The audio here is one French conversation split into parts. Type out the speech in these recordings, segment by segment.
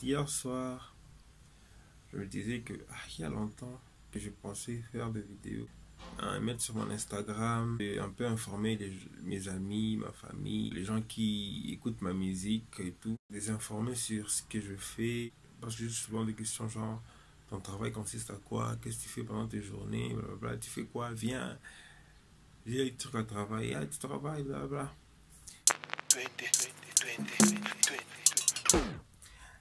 Hier soir, je me disais que il y a longtemps que je pensais faire des vidéos, mettre sur mon Instagram et un peu informer mes amis, ma famille, les gens qui écoutent ma musique et tout, les informer sur ce que je fais. Parce que j'ai souvent des questions genre, ton travail consiste à quoi? Qu'est-ce que tu fais pendant tes journées? Blablabla. Tu fais quoi? Viens, j'ai des trucs à travailler. Ah, tu travailles, blablabla.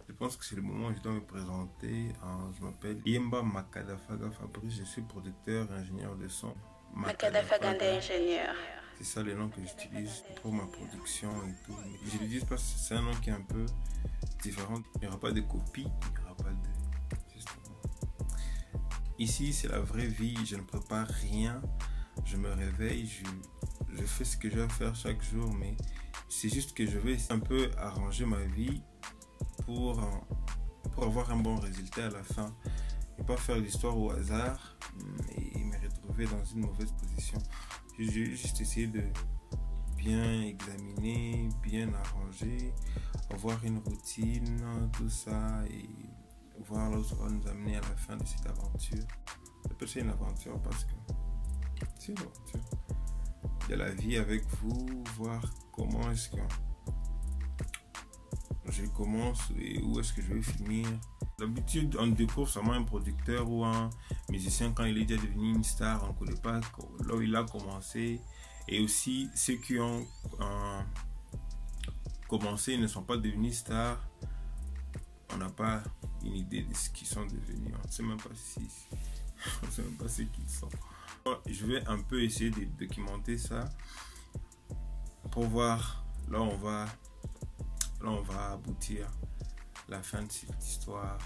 Je pense que c'est le moment où je dois me présenter. Je m'appelle Yemba Makadafaga Fabrice, je suis producteur et ingénieur de son. Makadafaga ingénieur. C'est ça le nom que j'utilise pour ma production et tout. Je le dis parce que c'est un nom qui est un peu différent. Il n'y aura pas de copie, il n'y aura pas de... Ici, c'est la vraie vie, je ne prépare rien. Je me réveille, je fais ce que je vais faire chaque jour, mais c'est juste que je vais un peu arranger ma vie pour avoir un bon résultat à la fin et pas faire l'histoire au hasard et me retrouver dans une mauvaise position. J'ai juste essayé de bien examiner, bien arranger, avoir une routine, tout ça, et voir là où ça va nous amener à la fin de cette aventure. J'appelle ça une aventure parce que c'est une aventure. Il y a la vie avec vous, voir comment est-ce que je commence et où est-ce que je vais finir. D'habitude, on découvre seulement un producteur ou un musicien quand il est déjà devenu une star. On ne connaît pas là où il a commencé. Et aussi, ceux qui ont commencé ne sont pas devenus stars. On n'a pas une idée de ce qu'ils sont devenus. On ne sait même pas on sait même pas ce qu'ils sont. Je vais un peu essayer de documenter ça pour voir là on va aboutir la fin de cette histoire.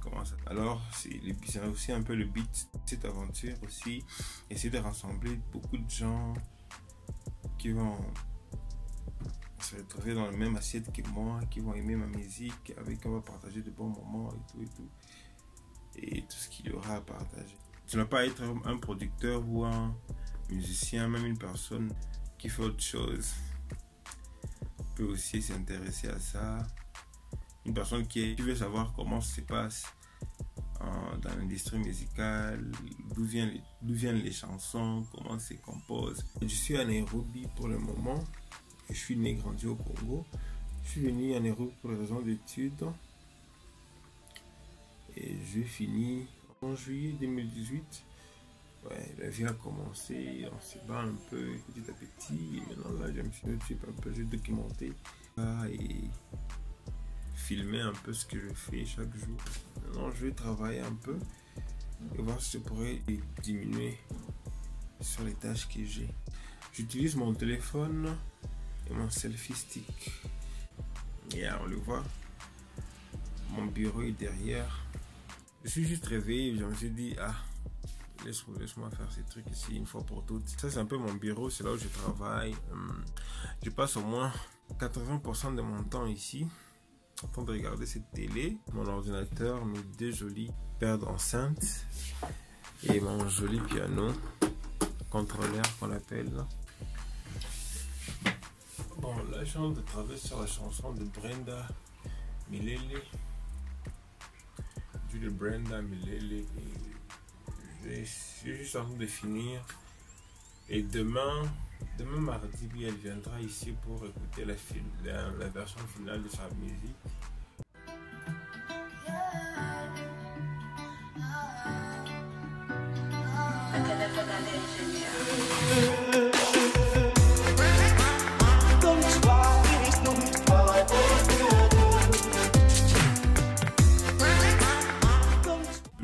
Comment ça? Alors c'est aussi un peu le but de cette aventure aussi, essayer de rassembler beaucoup de gens qui vont se retrouver dans la même assiette que moi, qui vont aimer ma musique, avec qui on va partager de bons moments et tout ce qu'il y aura à partager. Tu n'as pas à être un producteur ou un musicien, même une personne qui fait autre chose peut aussi s'intéresser à ça. Une personne qui veut savoir comment ça se passe dans l'industrie musicale, d'où viennent les chansons, comment se composent. Je suis à Nairobi pour le moment. Je suis né, grandi au Congo. Je suis venu à Nairobi pour les raisons d'études. Et je finis en juillet 2018. Ouais, la vie a commencé, on se bat un peu petit à petit. Maintenant là, je me suis un peu documenté et filmer un peu ce que je fais chaque jour. Maintenant, je vais travailler un peu et voir si je pourrais diminuer sur les tâches que j'ai. J'utilise mon téléphone et mon selfie stick. Et on le voit, mon bureau est derrière. Je suis juste réveillé, je me suis dit, laisse-moi faire ces trucs ici une fois pour toutes. Ça, c'est un peu mon bureau, c'est là où je travaille. Je passe au moins 80% de mon temps ici, en train de regarder cette télé, mon ordinateur, mes deux jolies paires d'enceintes et mon joli piano, contrôleur qu'on appelle. Bon, là, je suis en train de travailler sur la chanson de Brenda Milele. De Brenda Milele. Je suis juste en train de finir. Et demain mardi, elle viendra ici pour écouter la version finale de sa musique.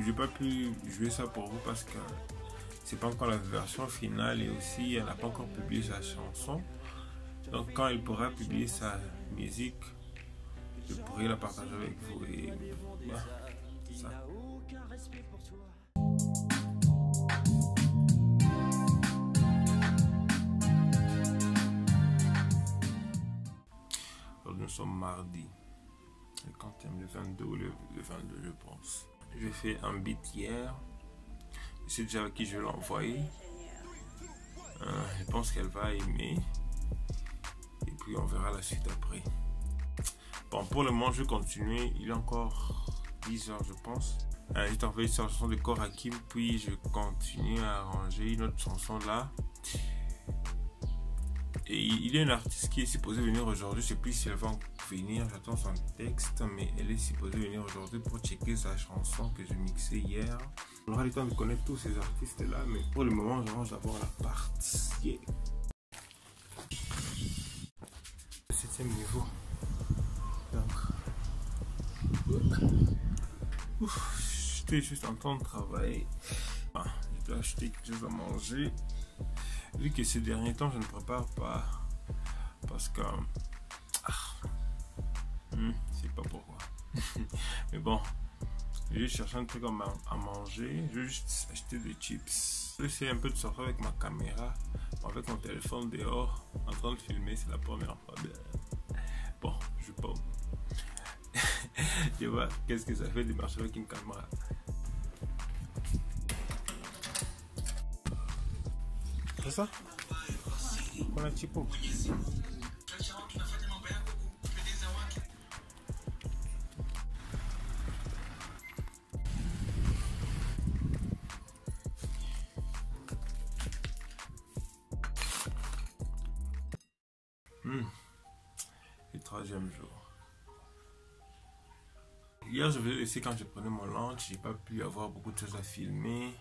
J'ai pas pu jouer ça pour vous parce que c'est pas encore la version finale et aussi elle n'a pas encore publié sa chanson. Donc quand elle pourra publier sa musique, je pourrai la partager avec vous et ça. Alors, nous sommes mardi, le 22 ou le 22 je pense. J'ai fait un beat hier. Je sais déjà à qui je vais l'envoyer. Je pense qu'elle va aimer. Et puis on verra la suite après. Bon, pour le moment, je vais continuer. Il est encore 10 heures, je pense. J'ai travaillé sur la chanson de Cor Hakim, puis je continue à arranger une autre chanson là. Et il y a une artiste qui est supposée venir aujourd'hui. Je sais plus si elle va venir. J'attends son texte, mais elle est supposée venir aujourd'hui pour checker sa chanson que j'ai mixée hier. On aura le temps de connaître tous ces artistes là, mais pour le moment, j'arrange d'abord la partie. Yeah. 7e niveau. Donc, j'étais juste en train de travailler. Je dois acheter quelque chose à manger. Vu que ces derniers temps je ne prépare pas parce que je sais pas pourquoi. Mais bon, je vais chercher un truc à manger. Je vais juste acheter des chips. Je vais essayer un peu de sortir avec ma caméra, avec mon téléphone dehors, en train de filmer. C'est la première fois. Bon, je peux. Je vois qu'est-ce que ça fait de marcher avec une caméra. C'est ça? On a un petit pot. Le 3e jour. Hier, je vais laisser quand je prenais mon lunch. J'ai pas pu avoir beaucoup de choses à filmer.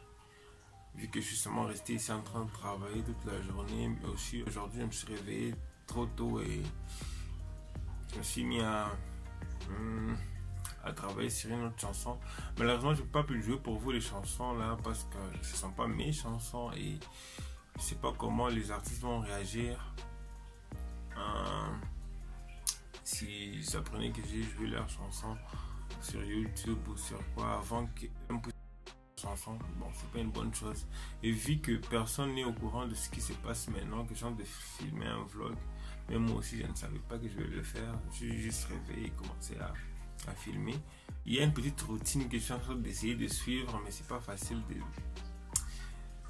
Vu que je suis justement resté ici en train de travailler toute la journée. Mais aussi aujourd'hui, je me suis réveillé trop tôt et je me suis mis à travailler sur une autre chanson. Malheureusement, je n'ai pas pu jouer pour vous les chansons là parce que ce ne sont pas mes chansons et je ne sais pas comment les artistes vont réagir si ils apprenaient que j'ai joué leur chanson sur YouTube ou sur quoi avant que chanson. Bon, c'est pas une bonne chose. Et vu que personne n'est au courant de ce qui se passe maintenant, que j'ai envie de filmer un vlog, même moi aussi je ne savais pas que je vais le faire. Je suis juste réveillé et commencé à filmer. Il y a une petite routine que je suis en train d'essayer de suivre, mais c'est pas facile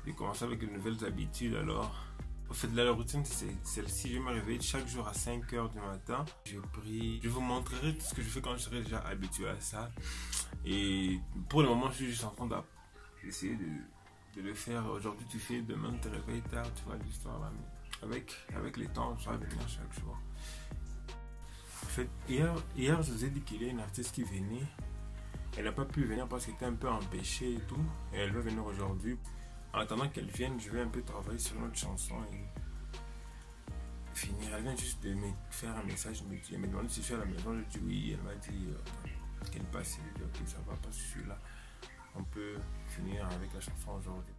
de commencer avec de nouvelles habitudes. Alors, au fait, la routine c'est celle-ci. Je me réveille chaque jour à 5 h du matin. Je prie. Je vous montrerai tout ce que je fais quand je serai déjà habitué à ça. Et pour le moment, je suis juste en train d'essayer de le faire. Aujourd'hui, tu fais, demain, tu te réveilles tard, tu vois l'histoire là. Mais avec le temps, ça va venir chaque jour. En fait, hier, je vous ai dit qu'il y a une artiste qui venait. Elle n'a pas pu venir parce qu'elle était un peu empêchée et tout. Et elle va venir aujourd'hui. En attendant qu'elle vienne, je vais un peu travailler sur une autre chanson et finir. Elle vient juste de me faire un message. Elle me demande si je suis à la maison. Je dis oui. Elle m'a dit qu'elle passe. Je dis ok, ça va pas, je suis là. On peut finir avec la chanson aujourd'hui.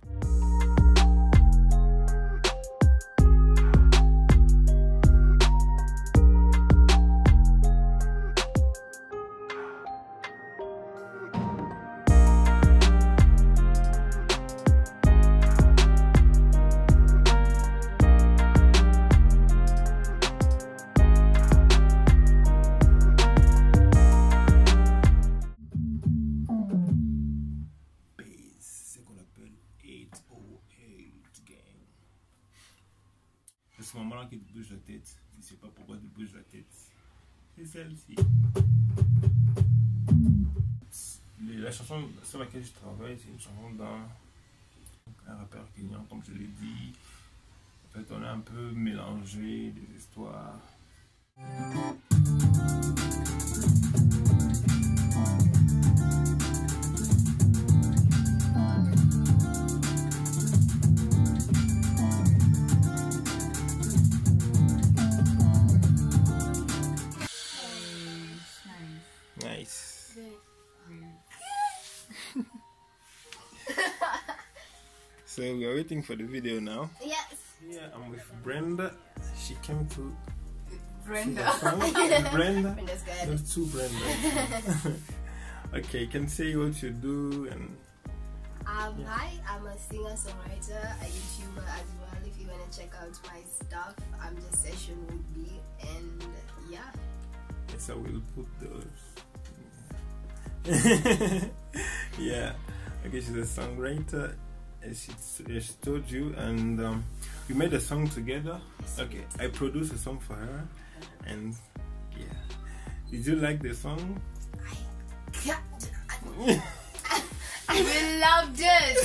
C'est ce moment-là que tu bouges la tête. Je ne sais pas pourquoi tu bouges la tête. C'est celle-ci. La chanson sur laquelle je travaille, c'est une chanson d'un rappeur kenyan, comme je l'ai dit. En fait, on a un peu mélangé des histoires. Nice. So we are waiting for the video now. Yes. Yeah, I'm with Brenda. She came to Brenda. Brenda. Brenda's good. There's two Brenda. Okay, you can say what you do and. Yeah. Hi, I'm a singer-songwriter, a YouTuber as well. If you want to check out my stuff, I'm just Session Would Be, and yeah. Yes, I will put those. Yeah. Okay, she's a songwriter. She told you, and we made a song together. Okay, I produced a song for her, and yeah, Did you like the song? I really loved it.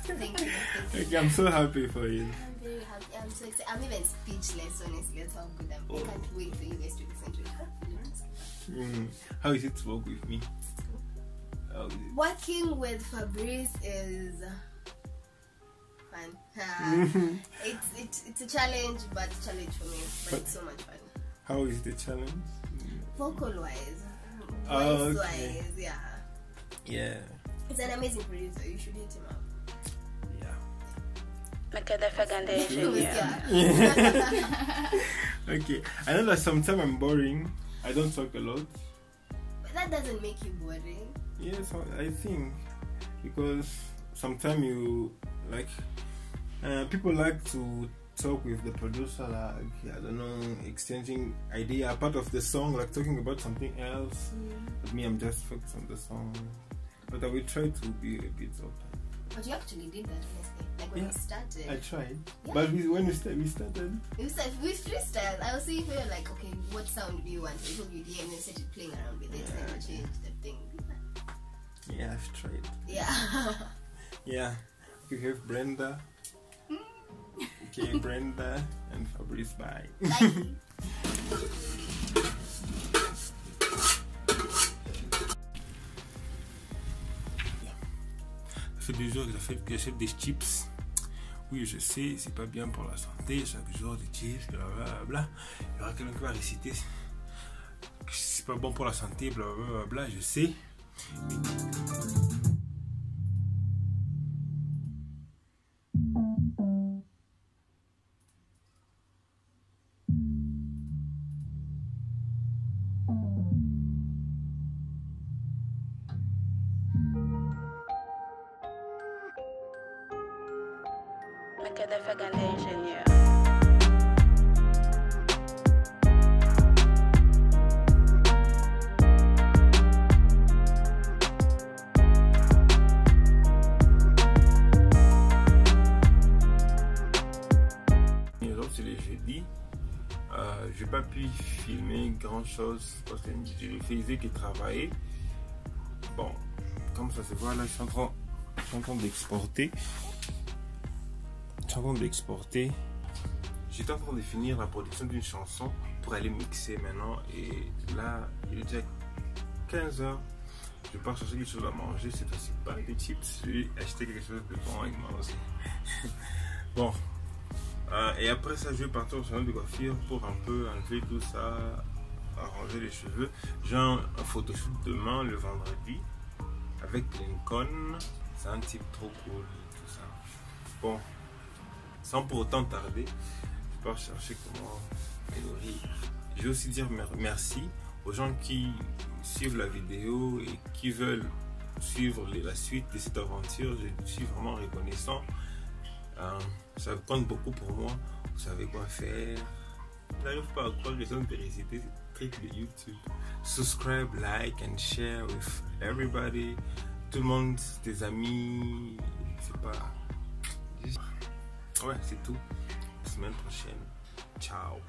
Thank you. Okay, I'm so happy for you. I'm very happy. I'm so excited. I'm even speechless, honestly. That's how good I can't wait for you guys to listen to it. How is it to work with me? Working with Fabrice is fun. It's a challenge, but a challenge for me. But it's so much fun. How is the challenge? Vocal wise, Oh, voice okay. wise, yeah. Yeah. It's an amazing producer. You should hit him up. Okay. I know that sometimes I'm boring. I don't talk a lot. But that doesn't make you boring. Yes, I think because sometimes you like people like to talk with the producer, like I don't know, exchanging idea part of the song, like talking about something else. But me, I'm just focused on the song. But I will try to be a bit open. But you actually did that, honestly. Like when we started. I tried. Yeah. But when we started. We freestyle. I was saying, we were like, okay, what sound do you want? So we told you the and we started playing around with it and we changed the thing. Yeah, I've tried. Yeah. Yeah. We have Brenda. Okay, Brenda and Fabrice, bye. Bye. Ça fait 2 jours que j'achète des chips. Oui, je sais, c'est pas bien pour la santé. Chaque jour des chips, blablabla. Il y aura quelqu'un qui va réciter que c'est pas bon pour la santé, blablabla, je sais. C'est les jeudis. J'ai pas pu filmer grand chose parce que je faisais que travailler. Bon, comme ça se voit là, je suis en train d'exporter. J'étais en train de finir la production d'une chanson pour aller mixer maintenant. Et là, il est déjà 15h. Je pars chercher quelque chose à manger. C'est aussi pas des chips. Je vais acheter quelque chose de bon avec moi aussi. Bon. Et après ça, je vais partir au salon de coiffure pour un peu enlever tout ça, arranger les cheveux. J'ai un photoshoot demain, le vendredi, avec Lincoln. C'est un type trop cool, tout ça. Bon, sans pour autant tarder, je pars chercher comment me nourrir. Je vais aussi dire merci aux gens qui suivent la vidéo et qui veulent suivre la suite de cette aventure. Je suis vraiment reconnaissant. Ça compte beaucoup pour moi. Vous savez quoi faire. Je n'arrive pas à croire que je suis de réciter ces trucs de YouTube. Subscribe, like and share with everybody. Tout le monde, tes amis. C'est pas. Ouais, c'est tout. La semaine prochaine. Ciao.